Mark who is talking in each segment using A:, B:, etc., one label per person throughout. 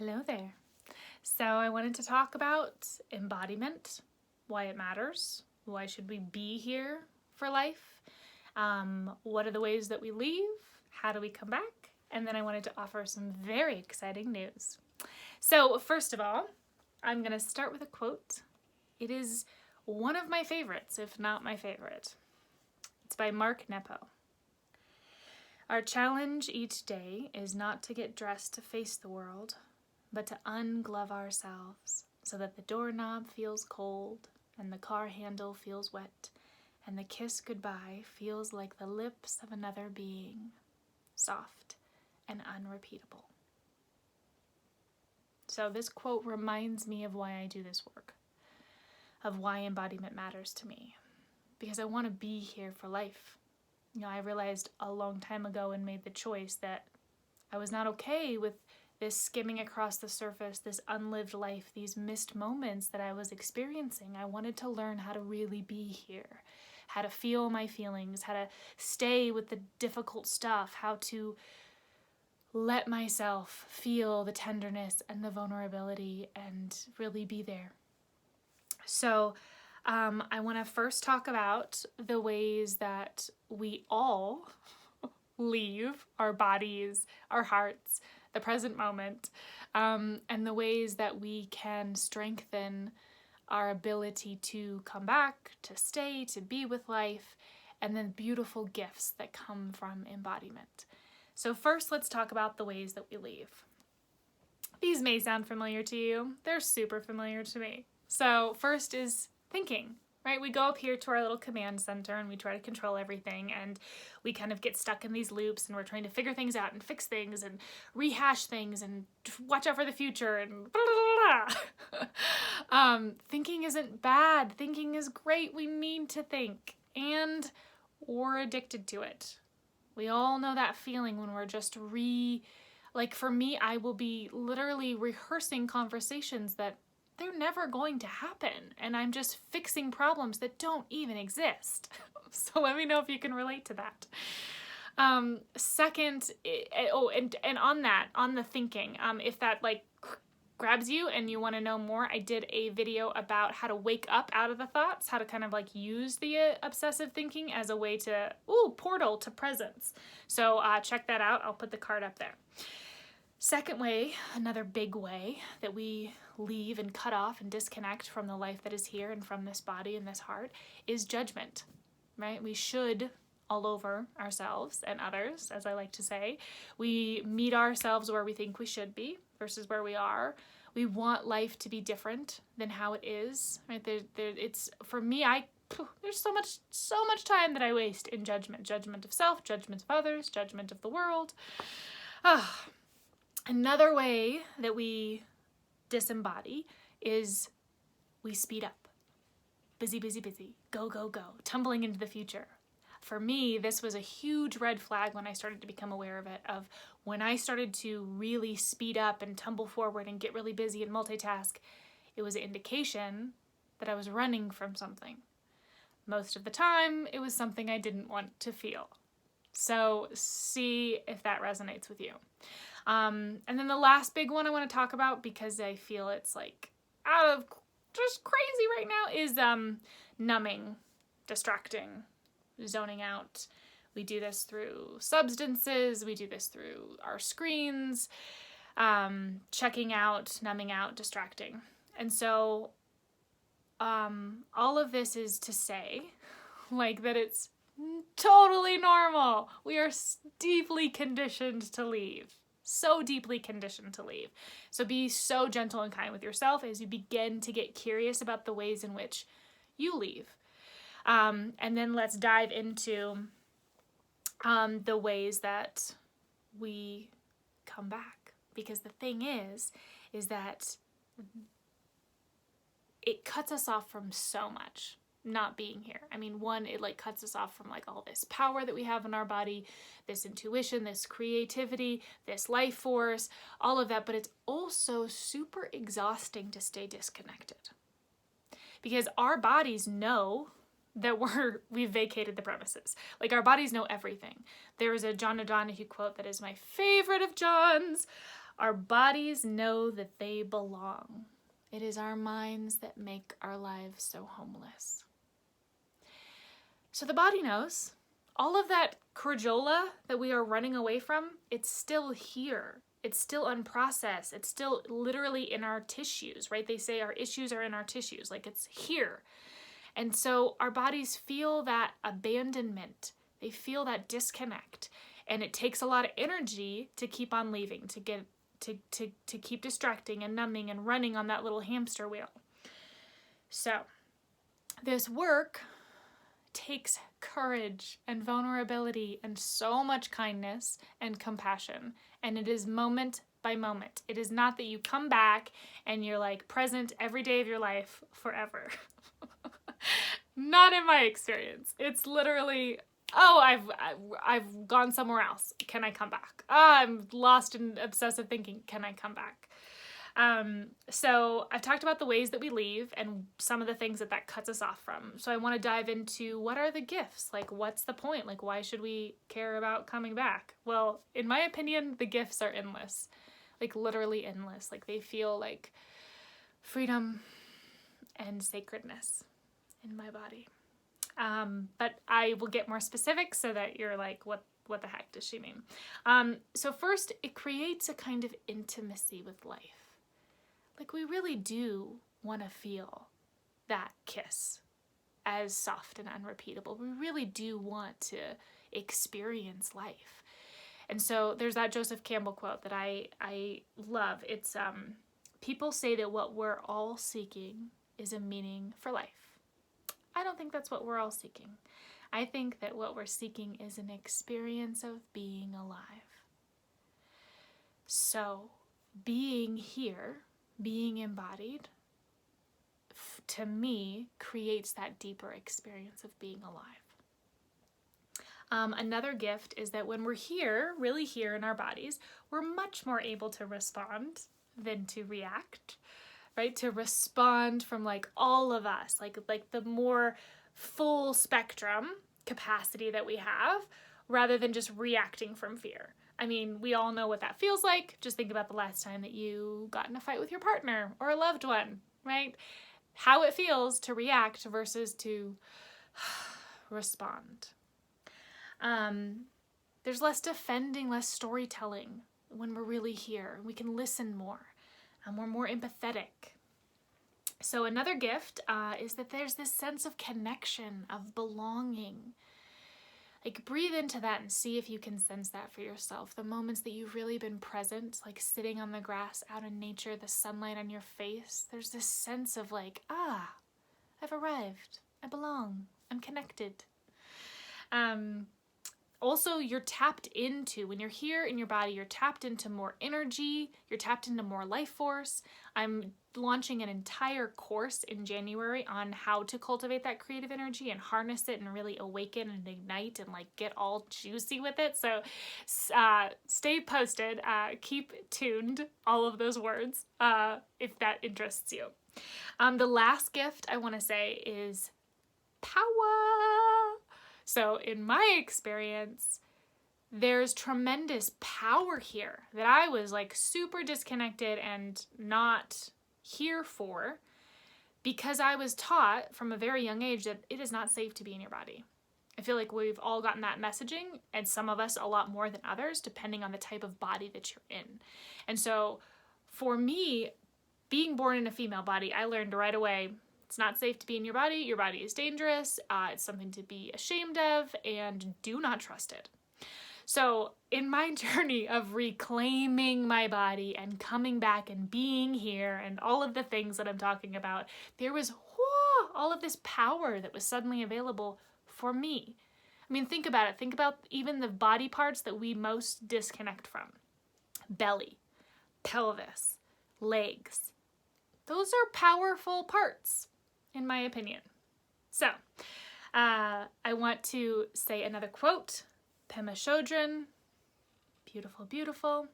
A: Hello there. So I wanted to talk about embodiment, why it matters, why should we be here for life, what are the ways that we leave, how do we come back, and then I wanted to offer some very exciting news. So first of all, I'm going to start with a quote. It is one of my favorites, if not my favorite. It's by Nepo. Our challenge each day is not to get dressed to face the world, but to unglove ourselves so that the doorknob feels cold and the car handle feels wet and the kiss goodbye feels like the lips of another being, soft and unrepeatable. So this quote reminds me of why I do this work, of why embodiment matters to me, because I want to be here for life. I realized a long time ago and made the choice that I was not okay with this skimming across the surface, this unlived life, these missed moments that I was experiencing. I wanted to learn how to really be here, how to feel my feelings, how to stay with the difficult stuff, how to let myself feel the tenderness and the vulnerability and really be there. So I want to first talk about the ways that we all leave our bodies, our hearts, the present moment, and the ways that we can strengthen our ability to come back, to stay, to be with life, and then beautiful gifts that come from embodiment. So first, let's talk about the ways that we leave. These may sound familiar to you. They're super familiar to me. So first is thinking. Right? We go up here to our little command center and we try to control everything, and we kind of get stuck in these loops and we're trying to figure things out and fix things and rehash things and watch out for the future and blah, blah, blah. Thinking isn't bad. Thinking is great. We need to think, and we're addicted to it. We all know that feeling when we're just like for me, I will be literally rehearsing conversations that they're never going to happen, and I'm just fixing problems that don't even exist. So let me know if you can relate to that. Second, and on the thinking, if that like grabs you and you want to know more, I did a video about how to wake up out of the thoughts, how to kind of like use the obsessive thinking as a way to, portal to presence. So check that out. I'll put the card up there. Second way, another big way that we leave and cut off and disconnect from the life that is here and from this body and this heart is judgment, right? We should all over ourselves and others, as I like to say. We meet ourselves where we think we should be versus where we are. We want life to be different than how it is, right? It's for me, there's so much time that I waste in judgment of self, judgment of others, judgment of the world. Another way that we disembody is we speed up. Busy, busy, busy. Go, go, go. Tumbling into the future. For me, this was a huge red flag when I started to become aware of it, of when I started to really speed up and tumble forward and get really busy and multitask. It was an indication that I was running from something. Most of the time, it was something I didn't want to feel. So see if that resonates with you. And then the last big one I want to talk about, because I feel it's like out of just crazy right now, is numbing, distracting, zoning out. We do this through substances. We do this through our screens, checking out, numbing out, distracting. And so all of this is to say like that it's totally normal. We are deeply conditioned to leave. So deeply conditioned to leave. So be so gentle and kind with yourself as you begin to get curious about the ways in which you leave. And then let's dive into the ways that we come back. Because the thing is that it cuts us off from so much. Not being here. I mean, one, it like cuts us off from like all this power that we have in our body, this intuition, this creativity, this life force, all of that, but it's also super exhausting to stay disconnected. Because our bodies know that we've vacated the premises. Like our bodies know everything. There is a John O'Donohue quote that is my favorite of John's. Our bodies know that they belong. It is our minds that make our lives so homeless. So the body knows. All of that crejola that we are running away from, it's still here. It's still unprocessed. It's still literally in our tissues, right? They say our issues are in our tissues, like it's here. And so our bodies feel that abandonment. They feel that disconnect. And it takes a lot of energy to keep on leaving, to keep distracting and numbing and running on that little hamster wheel. So this work takes courage and vulnerability and so much kindness and compassion. And it is moment by moment. It is not that you come back and you're like present every day of your life forever. Not in my experience. It's literally, oh, I've gone somewhere else. Can I come back? I'm lost in obsessive thinking. Can I come back? So I've talked about the ways that we leave and some of the things that cuts us off from. So I want to dive into what are the gifts? Like, what's the point? Like, why should we care about coming back? Well, in my opinion, the gifts are endless, like literally endless. Like they feel like freedom and sacredness in my body. But I will get more specific so that you're like, what the heck does she mean? So first, it creates a kind of intimacy with life. Like we really do want to feel that kiss as soft and unrepeatable. We really do want to experience life. And so there's that Joseph Campbell quote that I love. It's, people say that what we're all seeking is a meaning for life. I don't think that's what we're all seeking. I think that what we're seeking is an experience of being alive. So being here, being embodied, to me, creates that deeper experience of being alive. Another gift is that when we're here, really here in our bodies, we're much more able to respond than to react, right? To respond from like all of us, like the more full spectrum capacity that we have, rather than just reacting from fear. I mean, we all know what that feels like. Just think about the last time that you got in a fight with your partner or a loved one, right? How it feels to react versus to respond. There's less defending, less storytelling when we're really here. We can listen more, and we're more empathetic. So another gift is that there's this sense of connection, of belonging. Like breathe into that and see if you can sense that for yourself. The moments that you've really been present, like sitting on the grass out in nature, the sunlight on your face, there's this sense of like, I've arrived. I belong. I'm connected. Also, you're tapped into, when you're here in your body, you're tapped into more energy, you're tapped into more life force. I'm launching an entire course in January on how to cultivate that creative energy and harness it and really awaken and ignite and like get all juicy with it. So stay posted, keep tuned, all of those words, if that interests you. The last gift I want to say is power. So in my experience, there's tremendous power here that I was like super disconnected and not here for because I was taught from a very young age that it is not safe to be in your body. I feel like we've all gotten that messaging, and some of us a lot more than others, depending on the type of body that you're in. And so for me, being born in a female body, I learned right away, it's not safe to be in your body. Your body is dangerous. It's something to be ashamed of, and do not trust it. So in my journey of reclaiming my body and coming back and being here and all of the things that I'm talking about, there was all of this power that was suddenly available for me. I mean, think about it. Think about even the body parts that we most disconnect from. Belly, pelvis, legs. Those are powerful parts, in my opinion. So, I want to say another quote. Pema Chodron, beautiful, beautiful.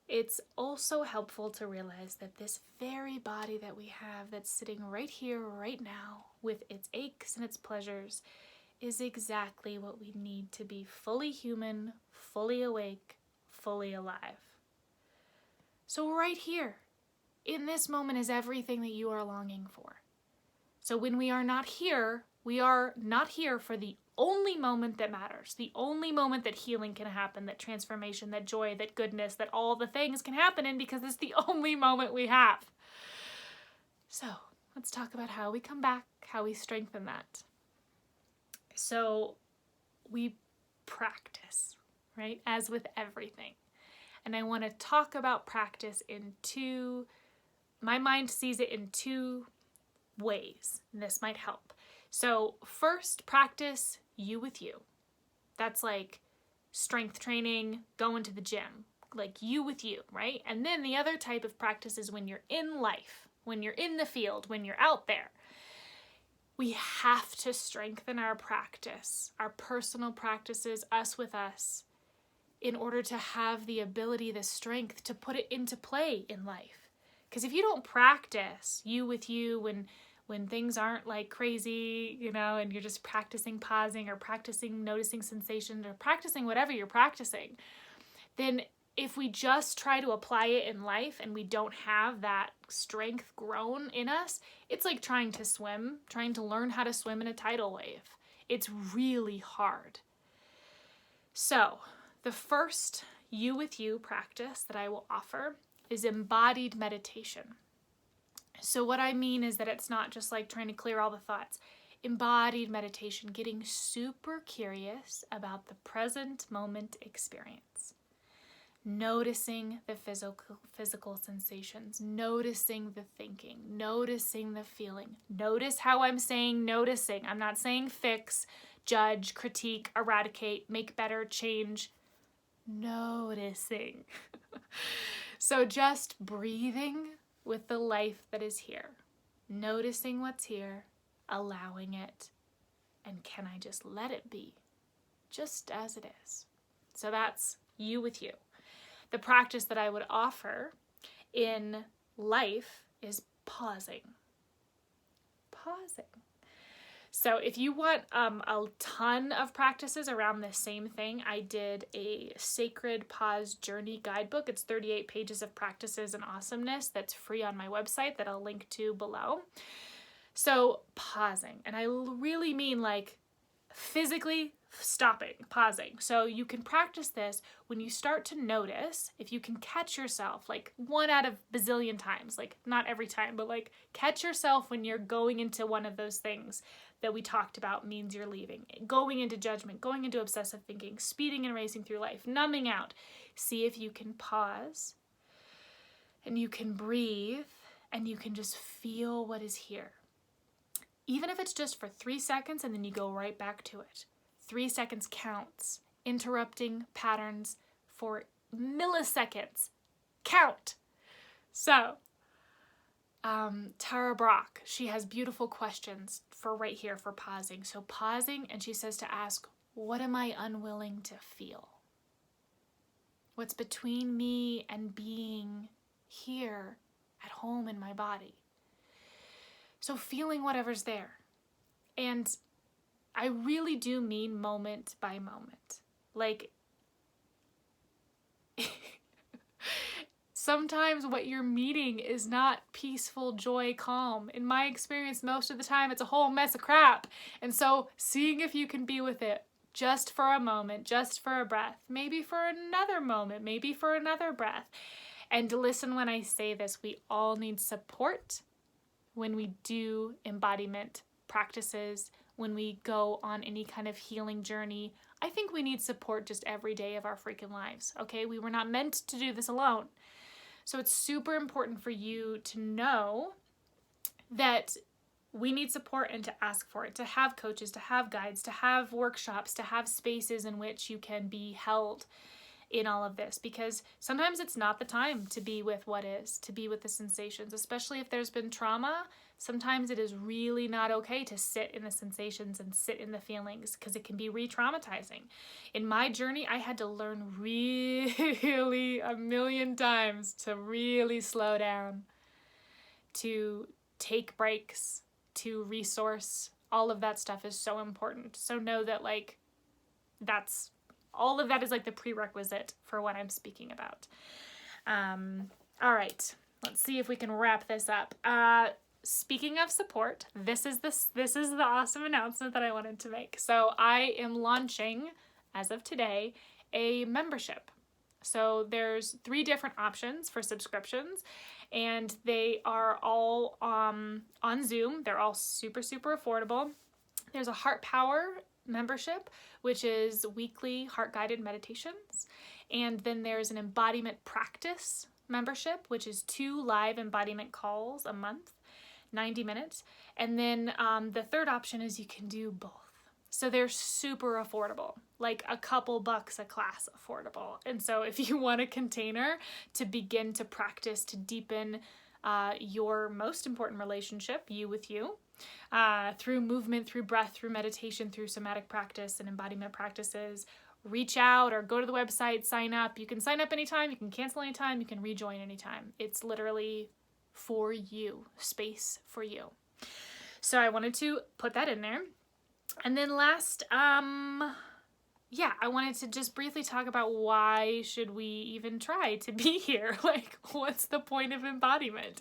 A: It's also helpful to realize that this very body that we have that's sitting right here, right now, with its aches and its pleasures, is exactly what we need to be fully human, fully awake, fully alive. So right here, in this moment, is everything that you are longing for. So when we are not here for the only moment that matters, the only moment that healing can happen, that transformation, that joy, that goodness, that all the things can happen in, because it's the only moment we have. So let's talk about how we come back, how we strengthen that. So we practice, right? As with everything. And I want to talk about practice my mind sees it in two ways, and this might help. So first, practice you with you. That's like strength training, going to the gym, like you with you, right? And then the other type of practice is when you're in life, when you're in the field, when you're out there. We have to strengthen our practice, our personal practices, us with us, in order to have the ability, the strength to put it into play in life. Because if you don't practice you with you when things aren't like crazy, and you're just practicing pausing or practicing noticing sensations or practicing whatever you're practicing, then if we just try to apply it in life and we don't have that strength grown in us, it's like trying to learn how to swim in a tidal wave. It's really hard. So the first you with you practice that I will offer is embodied meditation. So what I mean is that it's not just like trying to clear all the thoughts. Embodied meditation, getting super curious about the present moment experience. Noticing the physical sensations, noticing the thinking, noticing the feeling. Notice how I'm saying noticing. I'm not saying fix, judge, critique, eradicate, make better, change. Noticing. So just breathing with the life that is here. Noticing what's here, allowing it, and can I just let it be, just as it is. So that's you with you. The practice that I would offer in life is pausing. So if you want a ton of practices around the same thing, I did a Sacred Pause Journey guidebook. It's 38 pages of practices and awesomeness that's free on my website that I'll link to below. So pausing, and I really mean like physically stopping, pausing. So you can practice this when you start to notice, if you can catch yourself like 1 out of bazillion times, like not every time, but like catch yourself when you're going into one of those things that we talked about means you're leaving, going into judgment, going into obsessive thinking, speeding and racing through life, numbing out. See if you can pause and you can breathe and you can just feel what is here. Even if it's just for 3 seconds and then you go right back to it. 3 seconds counts. Interrupting patterns for milliseconds count. So, Tara Brock, she has beautiful questions for right here for pausing. So pausing, and she says to ask, what am I unwilling to feel? What's between me and being here at home in my body? So feeling whatever's there. And I really do mean moment by moment. Like, sometimes what you're meeting is not peaceful, joy, calm. In my experience, most of the time, it's a whole mess of crap. And so seeing if you can be with it just for a moment, just for a breath, maybe for another moment, maybe for another breath. And to listen when I say this, we all need support when we do embodiment practices, when we go on any kind of healing journey. I think we need support just every day of our freaking lives, okay? We were not meant to do this alone. So it's super important for you to know that we need support and to ask for it, to have coaches, to have guides, to have workshops, to have spaces in which you can be held in all of this, because sometimes it's not the time to be with what is, to be with the sensations, especially if there's been trauma. Sometimes it is really not okay to sit in the sensations and sit in the feelings because it can be re-traumatizing. In my journey, I had to learn really a million times to really slow down, to take breaks, to resource. All of that stuff is so important. So know that all of that is like the prerequisite for what I'm speaking about. All right, let's see if we can wrap this up. Speaking of support, this is the awesome announcement that I wanted to make. So I am launching, as of today, a membership. So there's 3 different options for subscriptions, and they are all on Zoom. They're all super, super affordable. There's a Heart Power membership, which is weekly heart-guided meditations. And then there's an embodiment practice membership, which is 2 live embodiment calls a month, 90 minutes. And then the third option is you can do both. So they're super affordable, like a couple bucks a class affordable. And so if you want a container to begin to practice, to deepen your most important relationship, you with you, through movement, through breath, through meditation, through somatic practice and embodiment practices, reach out or go to the website, sign up. You can sign up anytime, you can cancel anytime, you can rejoin anytime. It's literally for you, space for you. So I wanted to put that in there. And then last, I wanted to just briefly talk about why should we even try to be here? Like, what's the point of embodiment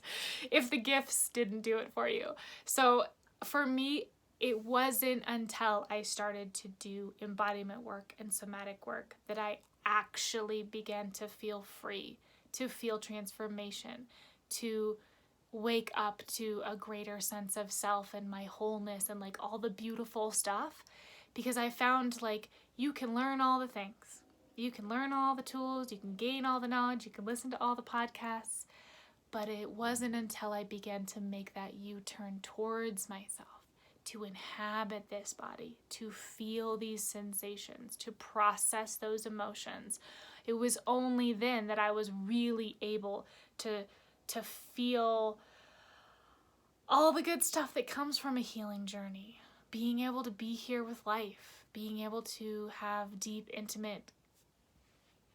A: if the gifts didn't do it for you? So for me, it wasn't until I started to do embodiment work and somatic work that I actually began to feel free, to feel transformation, to wake up to a greater sense of self and my wholeness and like all the beautiful stuff. Because I found like you can learn all the things. You can learn all the tools, you can gain all the knowledge, you can listen to all the podcasts. But it wasn't until I began to make that U-turn towards myself, to inhabit this body, to feel these sensations, to process those emotions. It was only then that I was really able to feel all the good stuff that comes from a healing journey. Being able to be here with life, being able to have deep, intimate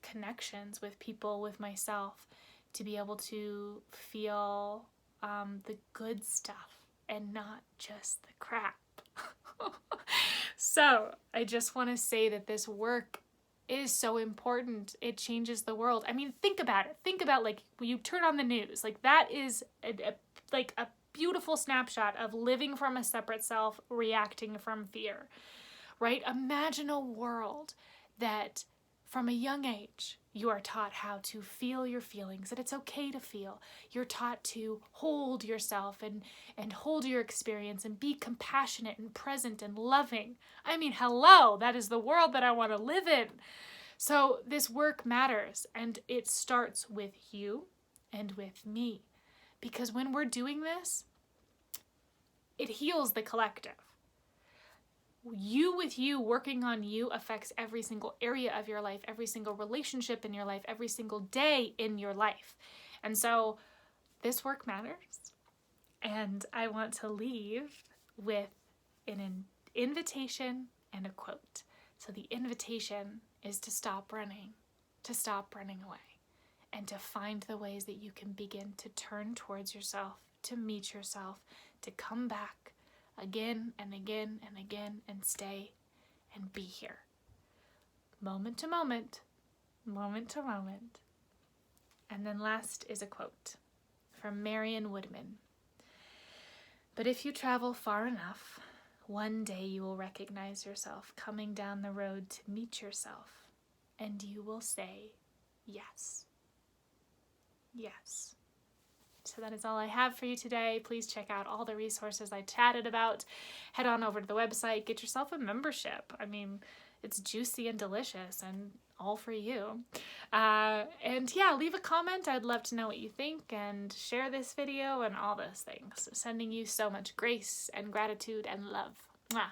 A: connections with people, with myself, to be able to feel the good stuff and not just the crap. So I just want to say that this work is so important. It changes the world. I mean, think about it. Think about like when you turn on the news, like that is a beautiful snapshot of living from a separate self, reacting from fear, right? Imagine a world that from a young age, you are taught how to feel your feelings, that it's okay to feel. You're taught to hold yourself and hold your experience and be compassionate and present and loving. I mean, hello, that is the world that I want to live in. So this work matters, and it starts with you and with me. Because when we're doing this, it heals the collective. You with you, working on you affects every single area of your life, every single relationship in your life, every single day in your life. And so this work matters. And I want to leave with an invitation and a quote. So the invitation is to stop running away, and to find the ways that you can begin to turn towards yourself, to meet yourself, to come back again and again and again and stay and be here. Moment to moment, moment to moment. And then last is a quote from Marion Woodman. But if you travel far enough, one day you will recognize yourself coming down the road to meet yourself, and you will say, yes. Yes. So that is all I have for you today. Please check out all the resources I chatted about. Head on over to the website, get yourself a membership. I mean, it's juicy and delicious and all for you. And yeah, leave a comment. I'd love to know what you think, and share this video and all those things. Sending you so much grace and gratitude and love. Mwah.